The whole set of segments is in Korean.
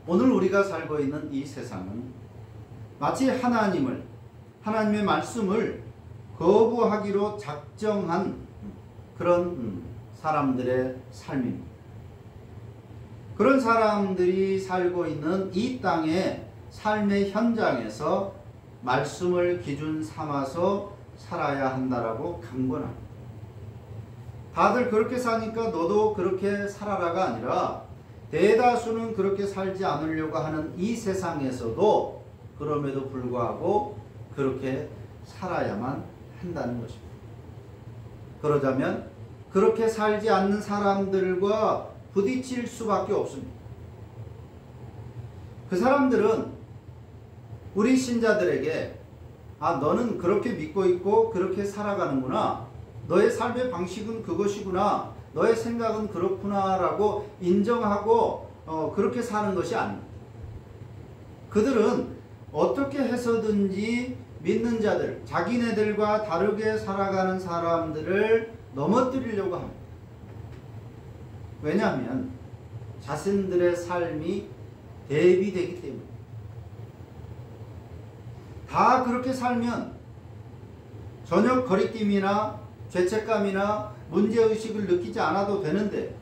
오늘 우리가 살고 있는 이 세상은 마치 하나님의 말씀을 거부하기로 작정한 그런 사람들의 삶입니다. 그런 사람들이 살고 있는 이 땅의 삶의 현장에서 말씀을 기준 삼아서 살아야 한다라고 강권합니다. 다들 그렇게 사니까 너도 그렇게 살아라가 아니라 대다수는 그렇게 살지 않으려고 하는 이 세상에서도 그럼에도 불구하고 그렇게 살아야만 한다는 것입니다. 그러자면 그렇게 살지 않는 사람들과 부딪힐 수밖에 없습니다. 그 사람들은 우리 신자들에게 너는 그렇게 믿고 있고 그렇게 살아가는구나. 너의 삶의 방식은 그것이구나. 너의 생각은 그렇구나 라고 인정하고 그렇게 사는 것이 아닙니다. 그들은 어떻게 해서든지 믿는 자들, 자기네들과 다르게 살아가는 사람들을 넘어뜨리려고 합니다. 왜냐하면 자신들의 삶이 대비되기 때문에. 다 그렇게 살면 전혀 거리낌이나 죄책감이나 문제의식을 느끼지 않아도 되는데,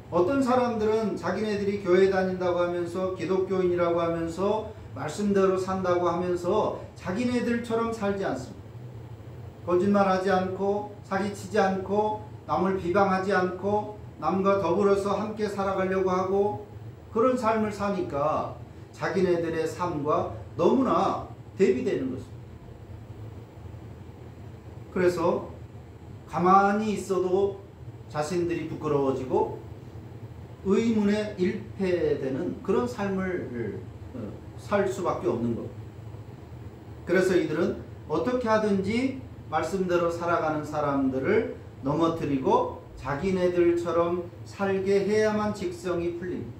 어떤 사람들은 자기네들이 교회 다닌다고 하면서 기독교인이라고 하면서 말씀대로 산다고 하면서 자기네들처럼 살지 않습니다. 거짓말하지 않고 사기치지 않고 남을 비방하지 않고 남과 더불어서 함께 살아가려고 하고 그런 삶을 사니까 자기네들의 삶과 너무나 대비되는 것입니다. 그래서 가만히 있어도 자신들이 부끄러워지고 의문에 일패되는 그런 삶을 살 수밖에 없는 것. 그래서 이들은 어떻게 하든지 말씀대로 살아가는 사람들을 넘어뜨리고 자기네들처럼 살게 해야만 직성이 풀립니다.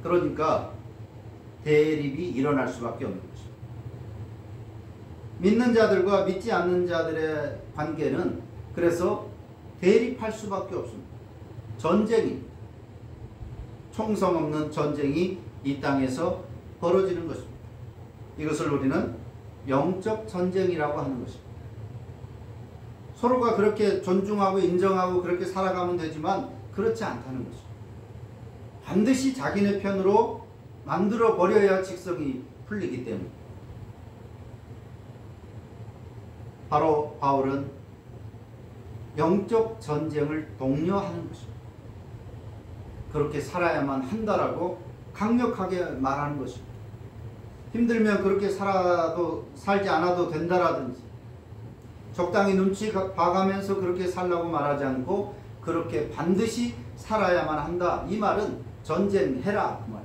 그러니까 대립이 일어날 수밖에 없는 거죠. 믿는 자들과 믿지 않는 자들의 관계는 그래서 대립할 수밖에 없습니다. 전쟁이, 총성 없는 전쟁이 이 땅에서 벌어지는 것입니다. 이것을 우리는 영적 전쟁이라고 하는 것입니다. 서로가 그렇게 존중하고 인정하고 그렇게 살아가면 되지만 그렇지 않다는 것입니다. 반드시 자기네 편으로 만들어 버려야 직성이 풀리기 때문에. 바로 바울은 영적 전쟁을 독려하는 것입니다. 그렇게 살아야만 한다라고 강력하게 말하는 것입니다. 힘들면 그렇게 살지 않아도 된다라든지 적당히 눈치 봐가면서 그렇게 살라고 말하지 않고 그렇게 반드시 살아야만 한다. 이 말은 전쟁해라 그 말.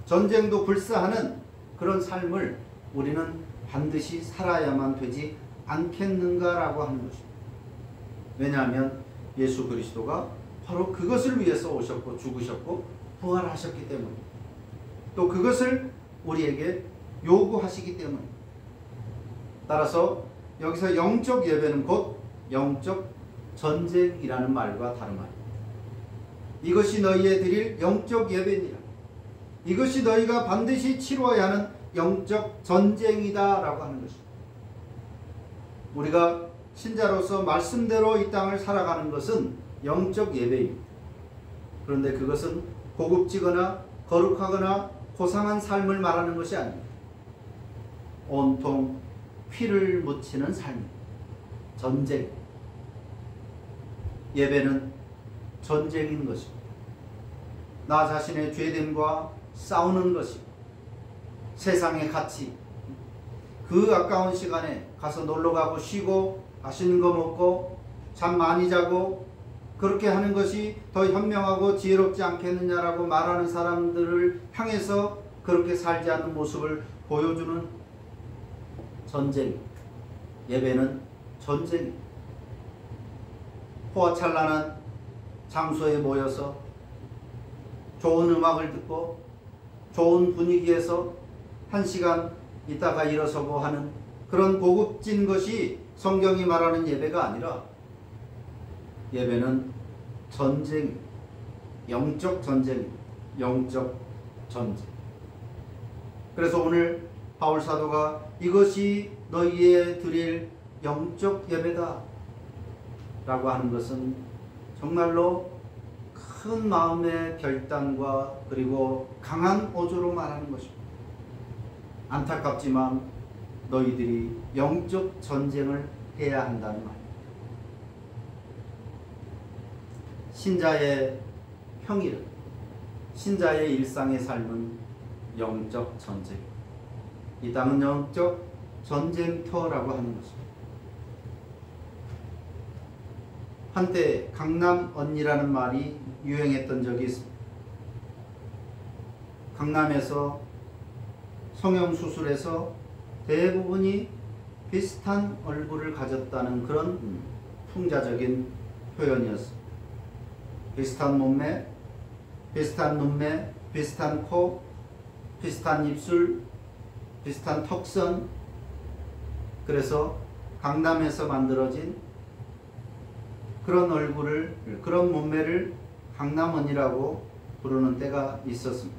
전쟁도 불사하는 그런 삶을 우리는 반드시 살아야만 되지 않겠는가라고 하는 것입니다. 왜냐하면 예수 그리스도가 바로 그것을 위해서 오셨고 죽으셨고 부활하셨기 때문에, 또 그것을 우리에게 요구하시기 때문에. 따라서 여기서 영적 예배는 곧 영적 전쟁이라는 말과 다른 말입니다. 이것이 너희에 드릴 영적 예배니라. 이것이 너희가 반드시 치루어야 하는 영적 전쟁이다 라고 하는 것입니다. 우리가 신자로서 말씀대로 이 땅을 살아가는 것은 영적 예배입니다. 그런데 그것은 고급지거나 거룩하거나 고상한 삶을 말하는 것이 아닙니다. 온통 피를 묻히는 삶입니다. 전쟁. 예배는 전쟁인 것입니다. 나 자신의 죄됨과 싸우는 것입니다. 세상의 가치, 그 아까운 시간에 가서 놀러가고 쉬고 맛있는 거 먹고 잠 많이 자고 그렇게 하는 것이 더 현명하고 지혜롭지 않겠느냐라고 말하는 사람들을 향해서 그렇게 살지 않는 모습을 보여주는 전쟁. 예배는 전쟁입니다. 호화찬란한 장소에 모여서 좋은 음악을 듣고 좋은 분위기에서 1시간 있다가 일어서고 하는 그런 고급진 것이 성경이 말하는 예배가 아니라, 예배는 전쟁, 영적 전쟁입니다. 영적 전쟁. 그래서 오늘 바울 사도가 이것이 너희의 드릴 영적 예배다 라고 하는 것은 정말로 큰 마음의 결단과 그리고 강한 어조로 말하는 것입니다. 안타깝지만 너희들이 영적 전쟁을 해야 한다는 말입니다. 신자의 평일은, 신자의 일상의 삶은 영적 전쟁. 이 땅은 영적 전쟁터라고 하는 것입니다. 한때 강남 언니라는 말이 유행했던 적이 있습니다. 강남에서 성형수술에서 대부분이 비슷한 얼굴을 가졌다는 그런 풍자적인 표현이었습니다. 비슷한 몸매, 비슷한 눈매, 비슷한 코, 비슷한 입술, 비슷한 턱선. 그래서 강남에서 만들어진 그런 얼굴을, 그런 몸매를 강남언니라고 부르는 때가 있었습니다.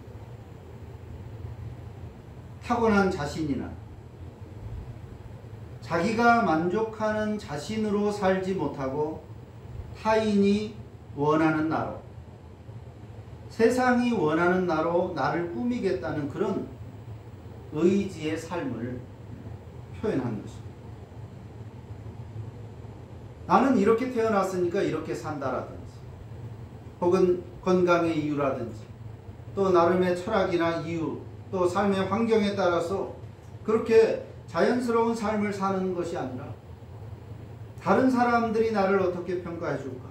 타고난 자신이나 자기가 만족하는 자신으로 살지 못하고 타인이 원하는 나로, 세상이 원하는 나로 나를 꾸미겠다는 그런 의지의 삶을 표현한 것입니다. 나는 이렇게 태어났으니까 이렇게 산다라든지, 혹은 건강의 이유라든지, 또 나름의 철학이나 이유, 또 삶의 환경에 따라서 그렇게 자연스러운 삶을 사는 것이 아니라 다른 사람들이 나를 어떻게 평가해 줄까?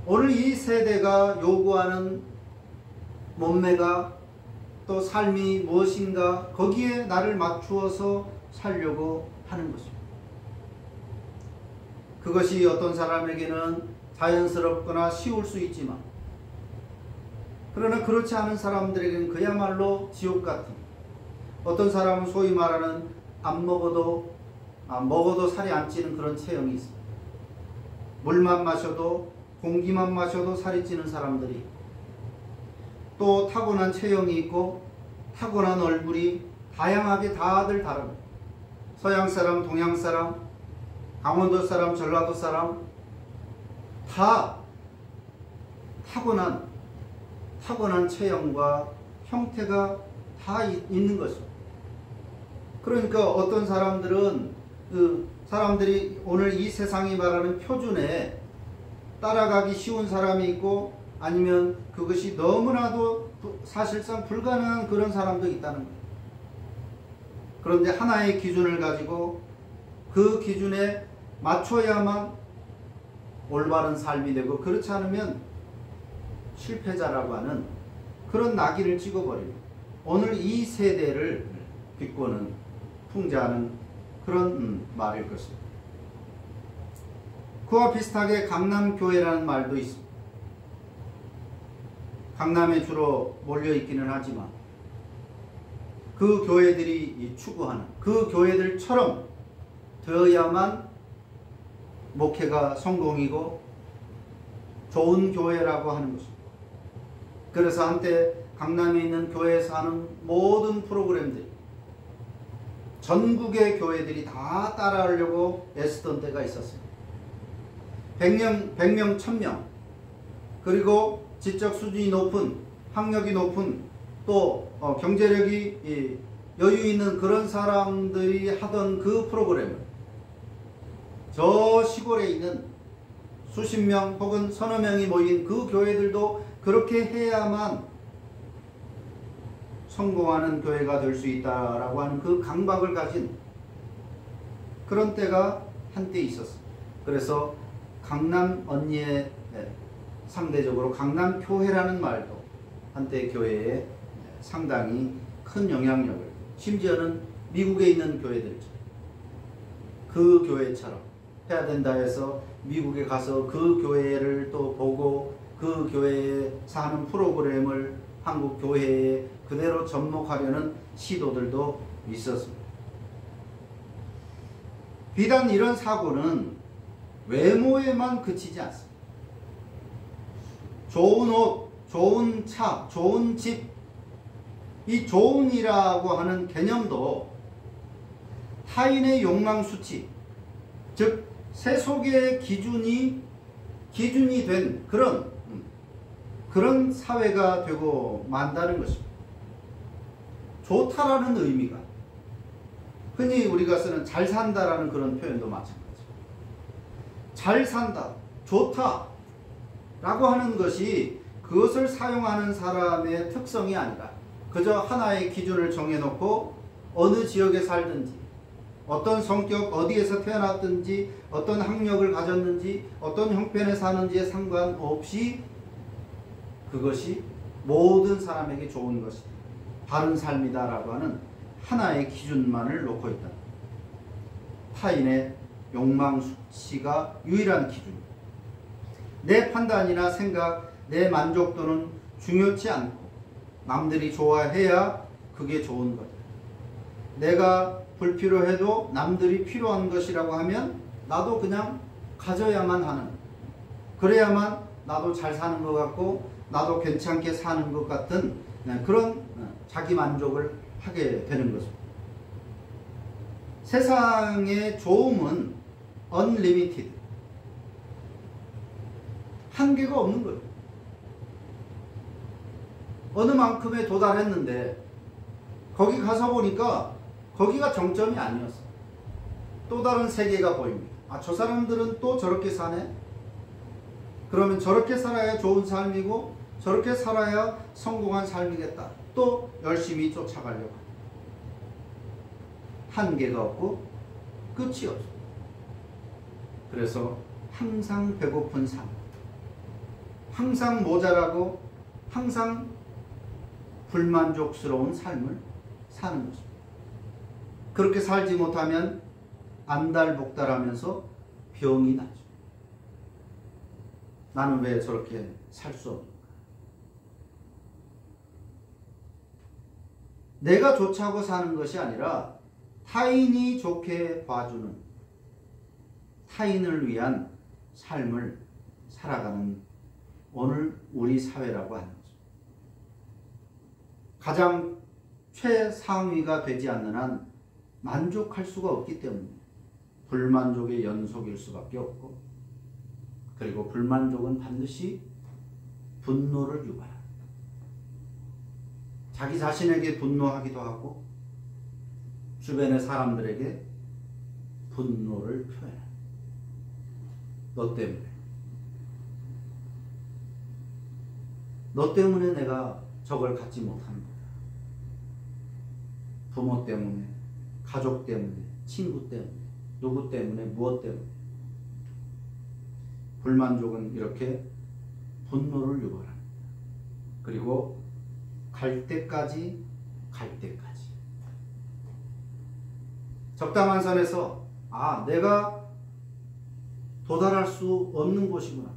오늘 이 세대가 요구하는 몸매가 또 삶이 무엇인가, 거기에 나를 맞추어서 살려고 하는 것입니다. 그것이 어떤 사람에게는 자연스럽거나 쉬울 수 있지만, 그러나 그렇지 않은 사람들에게는 그야말로 지옥 같은, 어떤 사람은 소위 말하는 먹어도 살이 안 찌는 그런 체형이 있습니다. 물만 마셔도, 공기만 마셔도 살이 찌는 사람들이, 또 타고난 체형이 있고 타고난 얼굴이 다양하게 다들 다릅니다. 서양 사람, 동양 사람, 강원도 사람, 전라도 사람, 다 타고난 체형과 형태가 다 있는 것입니다. 그러니까 어떤 사람들은 사람들이 오늘 이 세상이 말하는 표준에 따라가기 쉬운 사람이 있고, 아니면 그것이 너무나도 사실상 불가능한 그런 사람도 있다는 거예요. 그런데 하나의 기준을 가지고 그 기준에 맞춰야만 올바른 삶이 되고, 그렇지 않으면 실패자라고 하는 그런 낙인을 찍어버립니다. 오늘 이 세대를 비꼬는, 풍자하는 그런 말일 것입니다. 그와 비슷하게 강남교회라는 말도 있습니다. 강남에 주로 몰려있기는 하지만 그 교회들이 추구하는 그 교회들처럼 되어야만 목회가 성공이고 좋은 교회라고 하는 것입니다. 그래서 한때 강남에 있는 교회에서 하는 모든 프로그램들이 전국의 교회들이 다 따라하려고 애쓰던 때가 있었습니다. 100명, 1000명, 그리고 지적 수준이 높은, 학력이 높은, 또 경제력이 여유 있는 그런 사람들이 하던 그 프로그램을 저 시골에 있는 수십 명 혹은 서너 명이 모인 그 교회들도 그렇게 해야만 성공하는 교회가 될 수 있다라고 하는 그 강박을 가진 그런 때가 한때 있었습니다. 그래서 강남 언니의 상대적으로 강남교회라는 말도 한때 교회에 상당히 큰 영향력을, 심지어는 미국에 있는 교회들처럼 그 교회처럼 해야 된다 해서 미국에 가서 그 교회를 또 보고 그 교회에서 하는 프로그램을 한국 교회에 그대로 접목하려는 시도들도 있었습니다. 비단 이런 사고는 외모에만 그치지 않습니다. 좋은 옷, 좋은 차, 좋은 집, 이 좋은이라고 하는 개념도 타인의 욕망 수치, 즉 세속의 기준이 된 그런 사회가 되고 만다는 것입니다. 좋다라는 의미가 흔히 우리가 쓰는 잘 산다라는 그런 표현도 마찬가지입니다. 잘 산다, 좋다 라고 하는 것이 그것을 사용하는 사람의 특성이 아니라 그저 하나의 기준을 정해놓고 어느 지역에 살든지 어떤 성격, 어디에서 태어났든지 어떤 학력을 가졌는지 어떤 형편에 사는지에 상관없이 그것이 모든 사람에게 좋은 것이다, 바른 삶이다 라고 하는 하나의 기준만을 놓고 있다. 타인의 욕망 수치가 유일한 기준입니다. 내 판단이나 생각, 내 만족도는 중요치 않고 남들이 좋아해야 그게 좋은 거다. 내가 불필요해도 남들이 필요한 것이라고 하면 나도 그냥 가져야만 하는, 그래야만 나도 잘 사는 것 같고 나도 괜찮게 사는 것 같은 그런 자기 만족을 하게 되는 것입니다. 세상의 좋음은 unlimited, 한계가 없는 거예요. 어느 만큼에 도달했는데 거기 가서 보니까 거기가 정점이 아니었어. 또 다른 세계가 보입니다. 아, 저 사람들은 또 저렇게 사네? 그러면 저렇게 살아야 좋은 삶이고 저렇게 살아야 성공한 삶이겠다. 또 열심히 쫓아가려고. 한계가 없고 끝이 없어. 그래서 항상 배고픈 삶, 항상 모자라고 항상 불만족스러운 삶을 사는 것입니다. 그렇게 살지 못하면 안달복달하면서 병이 나죠. 나는 왜 저렇게 살 수 없는가? 내가 좋자고 사는 것이 아니라 타인이 좋게 봐주는, 타인을 위한 삶을 살아가는 오늘 우리 사회라고 하는 거죠. 가장 최상위가 되지 않는 한 만족할 수가 없기 때문에 불만족의 연속일 수밖에 없고, 그리고 불만족은 반드시 분노를 유발합니다. 자기 자신에게 분노하기도 하고 주변의 사람들에게 분노를 표현합니다. 너 때문에 내가 저걸 갖지 못하는 거야. 부모 때문에, 가족 때문에, 친구 때문에, 누구 때문에, 무엇 때문에. 불만족은 이렇게 분노를 유발합니다. 그리고 갈 때까지. 적당한 선에서 내가 도달할 수 없는 곳이구나.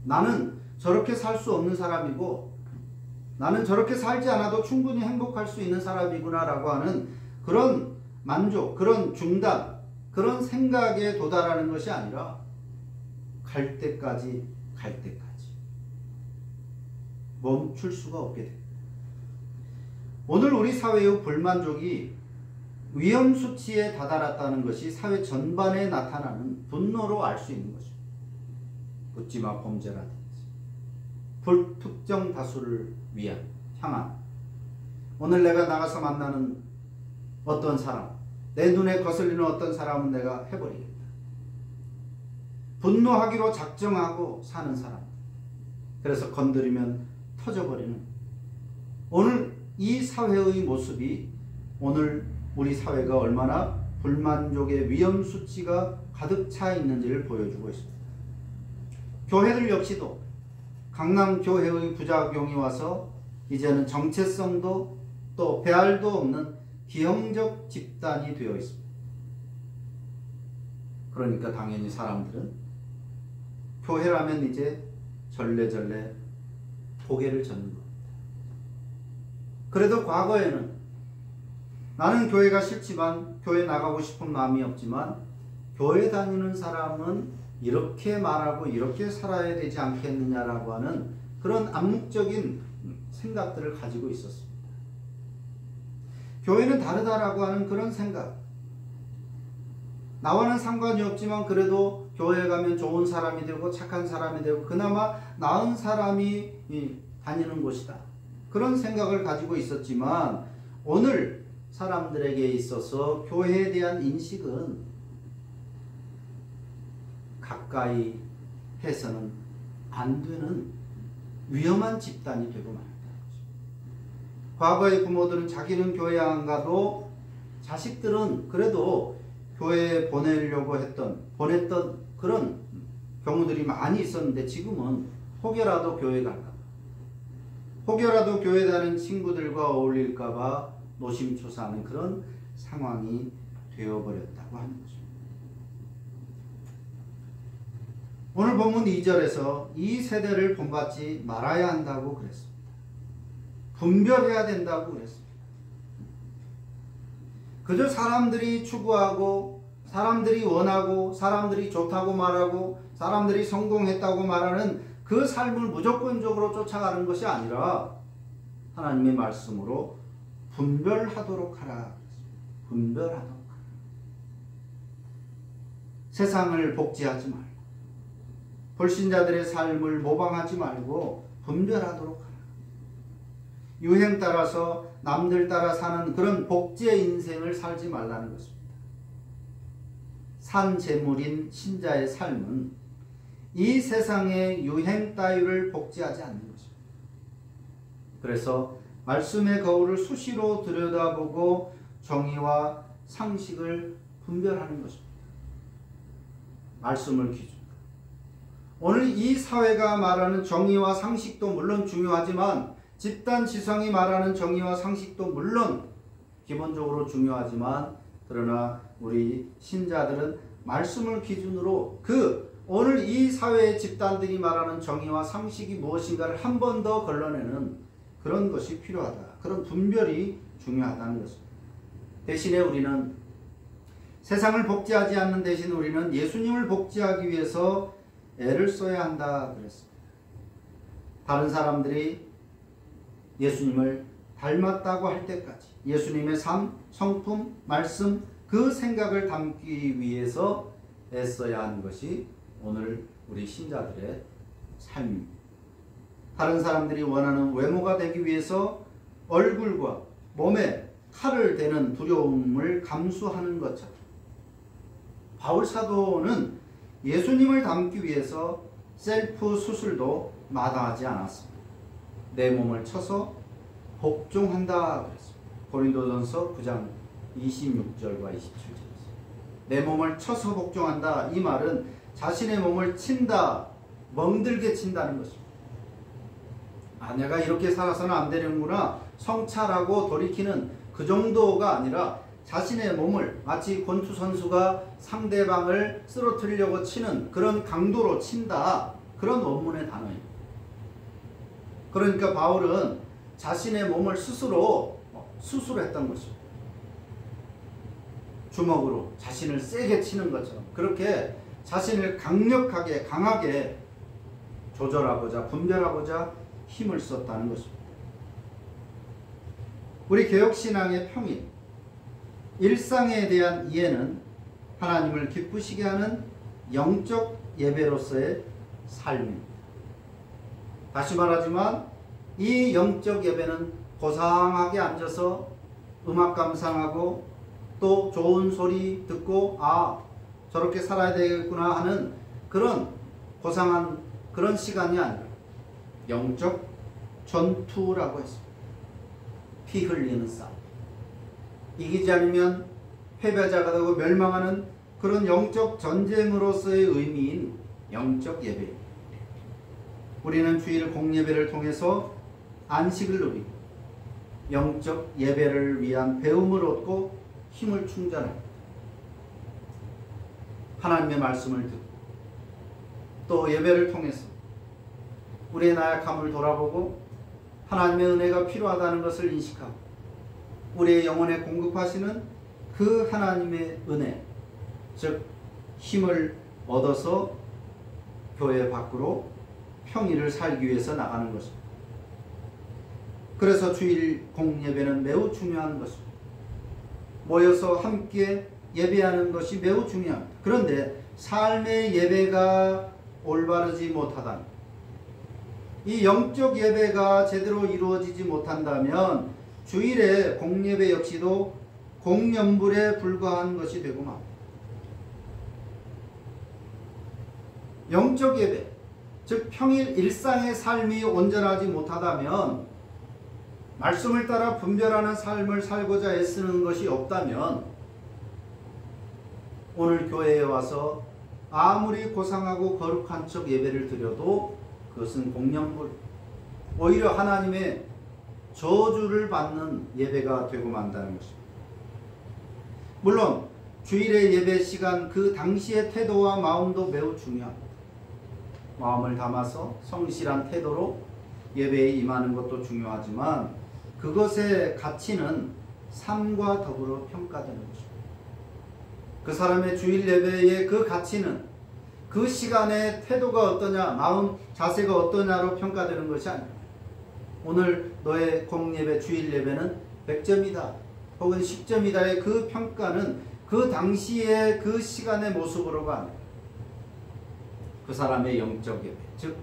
나는 저렇게 살 수 없는 사람이고 나는 저렇게 살지 않아도 충분히 행복할 수 있는 사람이구나 라고 하는 그런 만족, 그런 중단, 그런 생각에 도달하는 것이 아니라 갈 때까지 멈출 수가 없게 됩니다. 오늘 우리 사회의 불만족이 위험수치에 다다랐다는 것이 사회 전반에 나타나는 분노로 알 수 있는 것입니다. 묻지마 범죄라든지 불특정 다수를 향한, 오늘 내가 나가서 만나는 어떤 사람, 내 눈에 거슬리는 어떤 사람은 내가 해버리겠다. 분노하기로 작정하고 사는 사람, 그래서 건드리면 터져버리는 오늘 이 사회의 모습이 오늘 우리 사회가 얼마나 불만족의 위험수치가 가득 차 있는지를 보여주고 있습니다. 교회들 역시도 강남교회의 부작용이 와서 이제는 정체성도 또 배알도 없는 기형적 집단이 되어 있습니다. 그러니까 당연히 사람들은 교회라면 이제 절레절레 고개를 젓는 겁니다. 그래도 과거에는 나는 교회가 싫지만 교회 나가고 싶은 마음이 없지만 교회 다니는 사람은 이렇게 말하고 이렇게 살아야 되지 않겠느냐라고 하는 그런 암묵적인 생각들을 가지고 있었습니다. 교회는 다르다라고 하는 그런 생각. 나와는 상관이 없지만 그래도 교회에 가면 좋은 사람이 되고 착한 사람이 되고 그나마 나은 사람이 다니는 곳이다. 그런 생각을 가지고 있었지만 오늘 사람들에게 있어서 교회에 대한 인식은 가까이 해서는 안 되는 위험한 집단이 되고 말았다는 거죠. 과거의 부모들은 자기는 교회 안 가도 자식들은 그래도 교회에 보냈던 그런 경우들이 많이 있었는데 지금은 혹여라도 교회 갈까, 혹여라도 교회 다니는 친구들과 어울릴까봐 노심초사하는 그런 상황이 되어버렸다고 하는 거죠. 오늘 본문 2절에서 이 세대를 본받지 말아야 한다고 그랬습니다. 분별해야 된다고 그랬습니다. 그저 사람들이 추구하고 사람들이 원하고 사람들이 좋다고 말하고 사람들이 성공했다고 말하는 그 삶을 무조건적으로 쫓아가는 것이 아니라 하나님의 말씀으로 분별하도록 하라. 분별하도록 하라. 세상을 복지하지 말고 불신자들의 삶을 모방하지 말고 분별하도록 하라. 유행 따라서 남들 따라 사는 그런 복지의 인생을 살지 말라는 것입니다. 산 제물인 신자의 삶은 이 세상의 유행 따위를 복지하지 않는 것입니다. 그래서 말씀의 거울을 수시로 들여다보고 정의와 상식을 분별하는 것입니다. 말씀을 기준으로. 오늘 이 사회가 말하는 정의와 상식도 물론 중요하지만 집단 지성이 말하는 정의와 상식도 물론 기본적으로 중요하지만 그러나 우리 신자들은 말씀을 기준으로 오늘 이 사회의 집단들이 말하는 정의와 상식이 무엇인가를 한 번 더 걸러내는 그런 것이 필요하다. 그런 분별이 중요하다는 것입니다. 대신에 우리는 세상을 복지하지 않는 대신 우리는 예수님을 복지하기 위해서 애를 써야 한다 그랬습니다. 다른 사람들이 예수님을 닮았다고 할 때까지 예수님의 삶, 성품, 말씀 그 생각을 담기 위해서 애써야 하는 것이 오늘 우리 신자들의 삶입니다. 다른 사람들이 원하는 외모가 되기 위해서 얼굴과 몸에 칼을 대는 두려움을 감수하는 것처럼 바울 사도는 예수님을 닮기 위해서 셀프 수술도 마다하지 않았습니다. 내 몸을 쳐서 복종한다 그랬습니다. 고린도전서 9장 26절과 27절입니다. 내 몸을 쳐서 복종한다. 이 말은 자신의 몸을 친다, 멍들게 친다는 것입니다. 내가 이렇게 살아서는 안 되는구나 성찰하고 돌이키는 그 정도가 아니라 자신의 몸을 마치 권투 선수가 상대방을 쓰러뜨리려고 치는 그런 강도로 친다. 그런 원문의 단어입니다. 그러니까 바울은 자신의 몸을 스스로 수술했던 것입니다. 주먹으로 자신을 세게 치는 것처럼 그렇게 자신을 강하게 조절하고자 분별하고자 힘을 썼다는 것입니다. 우리 개혁신앙의 평일 일상에 대한 이해는 하나님을 기쁘시게 하는 영적 예배로서의 삶입니다. 다시 말하지만 이 영적 예배는 고상하게 앉아서 음악 감상하고 또 좋은 소리 듣고 저렇게 살아야 되겠구나 하는 그런 고상한 그런 시간이 아니라 영적 전투라고 했습니다. 피 흘리는 싸움. 이기지 않으면 패배자가 되고 멸망하는 그런 영적 전쟁으로서의 의미인 영적 예배. 우리는 주일 공예배를 통해서 안식을 누리고 영적 예배를 위한 배움을 얻고 힘을 충전합니다. 하나님의 말씀을 듣고 또 예배를 통해서 우리의 나약함을 돌아보고 하나님의 은혜가 필요하다는 것을 인식하고 우리의 영혼에 공급하시는 그 하나님의 은혜, 즉 힘을 얻어서 교회 밖으로 평일을 살기 위해서 나가는 것입니다. 그래서 주일 공예배는 매우 중요한 것입니다. 모여서 함께 예배하는 것이 매우 중요합니다. 그런데 삶의 예배가 올바르지 못하다면, 이 영적 예배가 제대로 이루어지지 못한다면 주일의 공예배 역시도 공연불에 불과한 것이 되고 맙니다. 영적 예배, 즉 평일 일상의 삶이 온전하지 못하다면, 말씀을 따라 분별하는 삶을 살고자 애쓰는 것이 없다면, 오늘 교회에 와서 아무리 고상하고 거룩한 척 예배를 드려도 그것은 공연불, 오히려 하나님의 저주를 받는 예배가 되고 만다는 것입니다. 물론 주일의 예배 시간 그 당시의 태도와 마음도 매우 중요합니다. 마음을 담아서 성실한 태도로 예배에 임하는 것도 중요하지만 그것의 가치는 삶과 더불어 평가되는 것입니다. 그 사람의 주일 예배의 그 가치는 그 시간의 태도가 어떠냐, 마음 자세가 어떠냐로 평가되는 것이 아닙니다. 오늘 너의 공예배, 주일 예배는 100점이다 혹은 10점이다의 그 평가는 그 당시의 그 시간의 모습으로가 아니라 그 사람의 영적 예배, 즉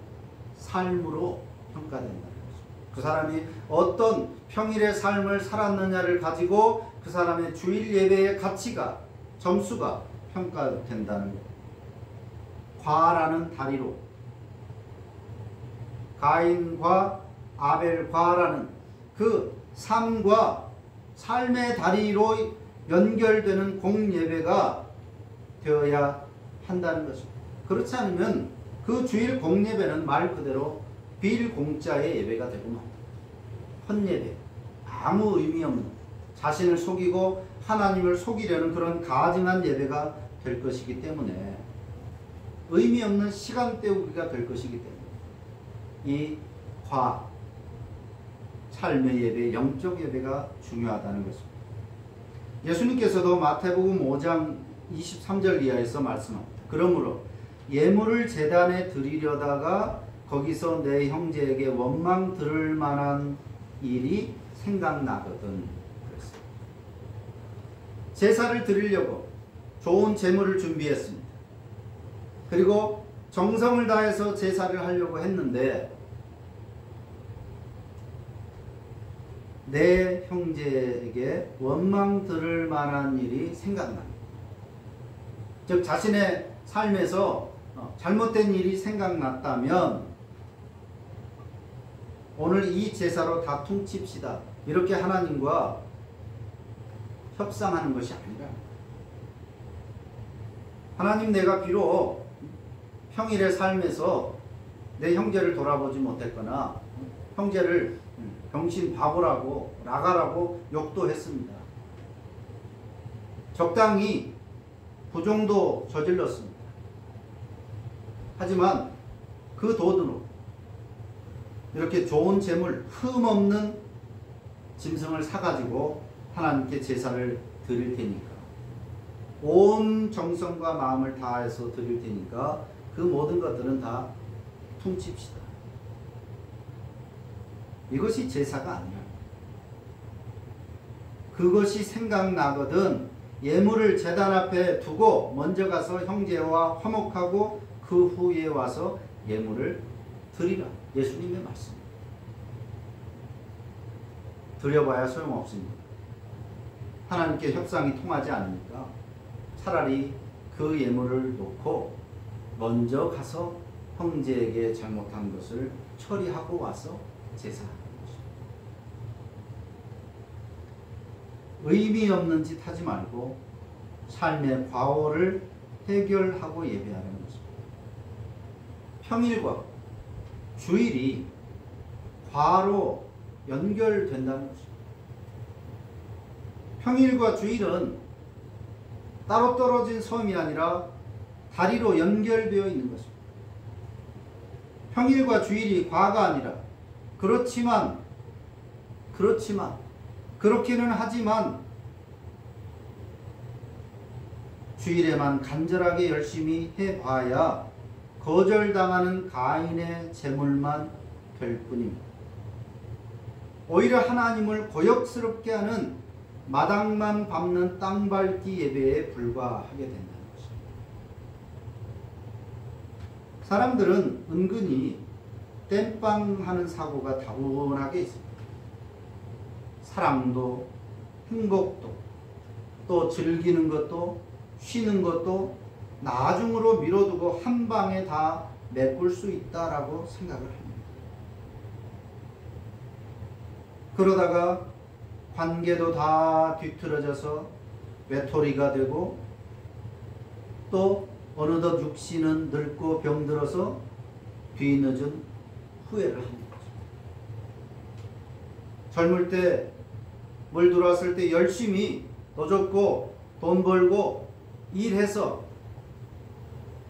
삶으로 평가된다는 것입니다. 그 사람이 어떤 평일의 삶을 살았느냐를 가지고 그 사람의 주일 예배의 가치가, 점수가 평가된다는 것. 과라는 다리로, 가인과 아벨과라는 그 삶과 삶의 다리로 연결되는 공예배가 되어야 한다는 것입니다. 그렇지 않으면 그 주일 공예배는 말 그대로 빌공짜의 예배가 되고 맙니다. 헛예배, 아무 의미 없는, 자신을 속이고 하나님을 속이려는 그런 가증한 예배가 될 것이기 때문에, 의미 없는 시간 때우기가 될 것이기 때문에 이 삶의 예배, 영적 예배가 중요하다는 것입니다. 예수님께서도 마태복음 5장 23절 이하에서 말씀합니다. 그러므로 예물을 제단에 드리려다가 거기서 내 형제에게 원망 들을 만한 일이 생각나거든. 그랬어요. 제사를 드리려고 좋은 제물을 준비했습니다. 그리고 정성을 다해서 제사를 하려고 했는데 내 형제에게 원망 들을 만한 일이 생각납니다. 즉 자신의 삶에서 잘못된 일이 생각났다면 오늘 이 제사로 다 퉁칩시다, 이렇게 하나님과 협상하는 것이 아니라, 하나님, 내가 비록 평일의 삶에서 내 형제를 돌아보지 못했거나 형제를 병신 바보라고 나가라고 욕도 했습니다. 적당히 부정도 저질렀습니다. 하지만 그 돈으로 이렇게 좋은 재물, 흠없는 짐승을 사가지고 하나님께 제사를 드릴 테니까, 온 정성과 마음을 다해서 드릴 테니까 그 모든 것들은 다 퉁칩시다. 이것이 제사가 아니라, 그것이 생각나거든 예물을 제단 앞에 두고 먼저 가서 형제와 화목하고 그 후에 와서 예물을 드리라. 예수님의 말씀. 드려봐야 소용없습니다. 하나님께 협상이 통하지 않으니까 차라리 그 예물을 놓고 먼저 가서 형제에게 잘못한 것을 처리하고 와서 제사하는 것입니다. 의미 없는 짓 하지 말고 삶의 과오를 해결하고 예배하는 것입니다. 평일과 주일이 과로 연결된다는 것입니다. 평일과 주일은 따로 떨어진 섬이 아니라 다리로 연결되어 있는 것입니다. 평일과 주일이 과가 아니라, 그렇지만 그렇기는 하지만 주일에만 간절하게 열심히 해봐야 거절당하는 가인의 재물만 될 뿐입니다. 오히려 하나님을 고역스럽게 하는 마당만 밟는 땅밟기 예배에 불과하게 된다는 것입니다. 사람들은 은근히 땜빵하는 사고가 다분하게 있습니다. 사랑도 행복도 또 즐기는 것도 쉬는 것도 나중으로 미뤄두고 한 방에 다 메꿀 수 있다라고 생각을 합니다. 그러다가 관계도 다 뒤틀어져서 외톨이가 되고 또 어느덧 육신은 늙고 병들어서 뒤늦은 후회를 합니다. 젊을 때 물 들어왔을 때 열심히 노젓고 돈 벌고 일해서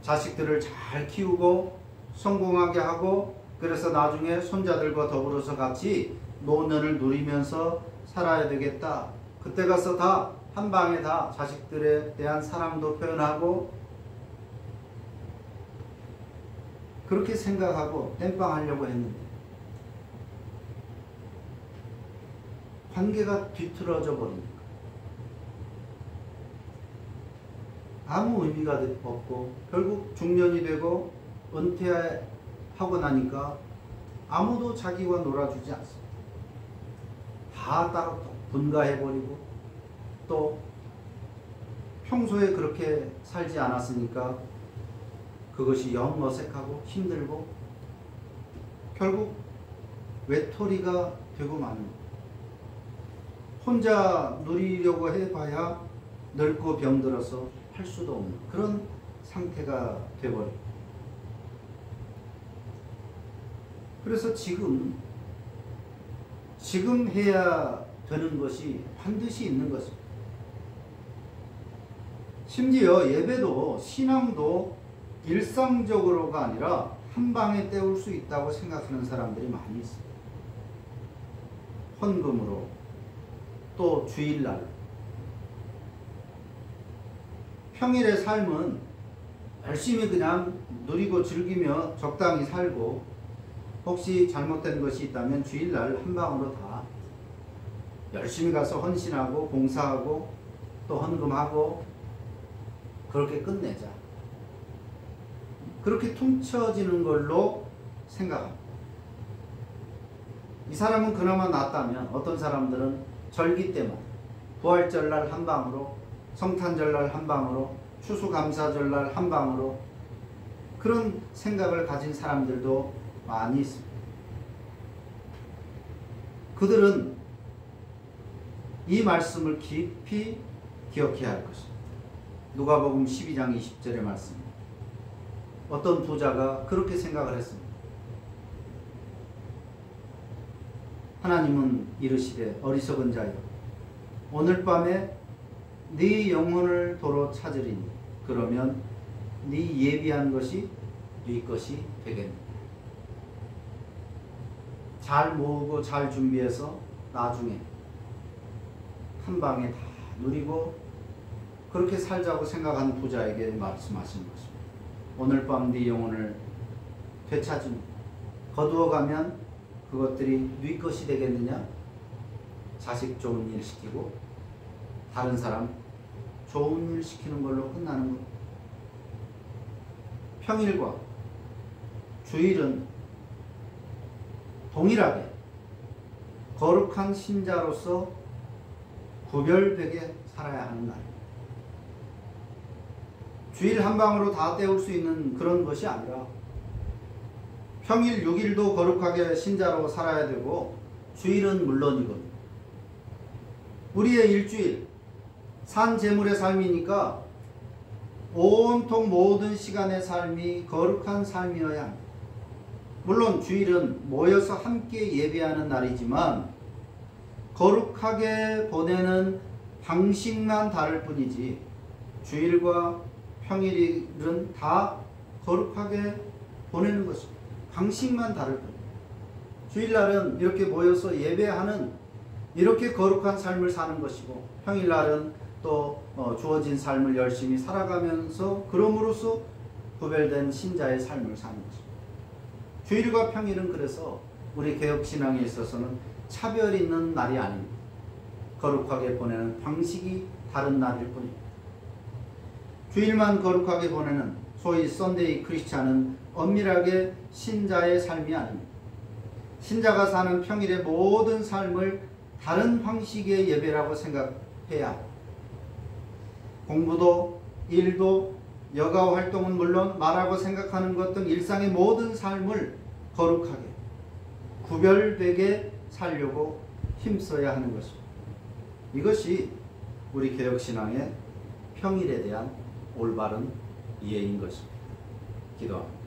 자식들을 잘 키우고 성공하게 하고 그래서 나중에 손자들과 더불어서 같이 노년을 누리면서 살아야 되겠다. 그때 가서 다 한 방에 다 자식들에 대한 사랑도 표현하고 그렇게 생각하고 땜빵하려고 했는데 관계가 뒤틀어져 버리니까 아무 의미가 없고 결국 중년이 되고 은퇴하고 나니까 아무도 자기와 놀아주지 않습니다. 다 따로 분가해버리고 또 평소에 그렇게 살지 않았으니까 그것이 영 어색하고 힘들고 결국 외톨이가 되고 마는 혼자 누리려고 해봐야 늙고 병들어서 할 수도 없는 그런 상태가 돼버려요. 그래서 지금 해야 되는 것이 반드시 있는 것입니다. 심지어 예배도 신앙도 일상적으로가 아니라 한 방에 때울 수 있다고 생각하는 사람들이 많이 있습니다. 헌금으로 또 주일날 평일의 삶은 열심히 그냥 누리고 즐기며 적당히 살고 혹시 잘못된 것이 있다면 주일날 한 방으로 다 열심히 가서 헌신하고 봉사하고 또 헌금하고 그렇게 끝내자. 그렇게 퉁쳐지는 걸로 생각합니다. 이 사람은 그나마 낫다면 어떤 사람들은 절기 때만 부활절날 한 방으로 성탄절날 한 방으로 추수감사절날 한 방으로 그런 생각을 가진 사람들도 많이 있습니다. 그들은 이 말씀을 깊이 기억해야 할 것입니다. 누가복음 12장 20절의 말씀입니다. 어떤 부자가 그렇게 생각을 했습니다. 하나님은 이르시되 어리석은 자여 오늘 밤에 네 영혼을 도로 찾으리니 그러면 네 예비한 것이 네 것이 되겠느냐. 잘 모으고 잘 준비해서 나중에 한 방에 다 누리고 그렇게 살자고 생각하는 부자에게 말씀하시는 것입니다. 오늘 밤 네 영혼을 되찾으니 거두어가면 그것들이 네 것이 되겠느냐. 자식 좋은 일 시키고 다른 사람 좋은 일 시키는 걸로 끝나는 것. 평일과 주일은 동일하게 거룩한 신자로서 구별되게 살아야 하는 날입니다. 주일 한 방으로 다 때울 수 있는 그런 것이 아니라 평일 6일도 거룩하게 신자로 살아야 되고 주일은 물론이거든요. 우리의 일주일 산재물의 삶이니까 온통 모든 시간의 삶이 거룩한 삶이어야 합니다. 물론 주일은 모여서 함께 예배하는 날이지만 거룩하게 보내는 방식만 다를 뿐이지 주일과 평일은 다 거룩하게 보내는 것입니다. 방식만 다를 뿐입니다. 주일날은 이렇게 모여서 예배하는 이렇게 거룩한 삶을 사는 것이고 평일날은 또 주어진 삶을 열심히 살아가면서 그럼으로써 구별된 신자의 삶을 사는 것입니다. 주일과 평일은 그래서 우리 개혁신앙에 있어서는 차별 있는 날이 아닙니다. 거룩하게 보내는 방식이 다른 날일 뿐입니다. 주일만 거룩하게 보내는 소위 썬데이 크리스찬은 엄밀하게 신자의 삶이 아닙니다. 신자가 사는 평일의 모든 삶을 다른 방식의 예배라고 생각해야 합니다. 공부도 일도 여가 활동은 물론 말하고 생각하는 것 등 일상의 모든 삶을 거룩하게 구별되게 살려고 힘써야 하는 것입니다. 이것이 우리 개혁신앙의 평일에 대한 올바른 이해인 것입니다. 기도합니다.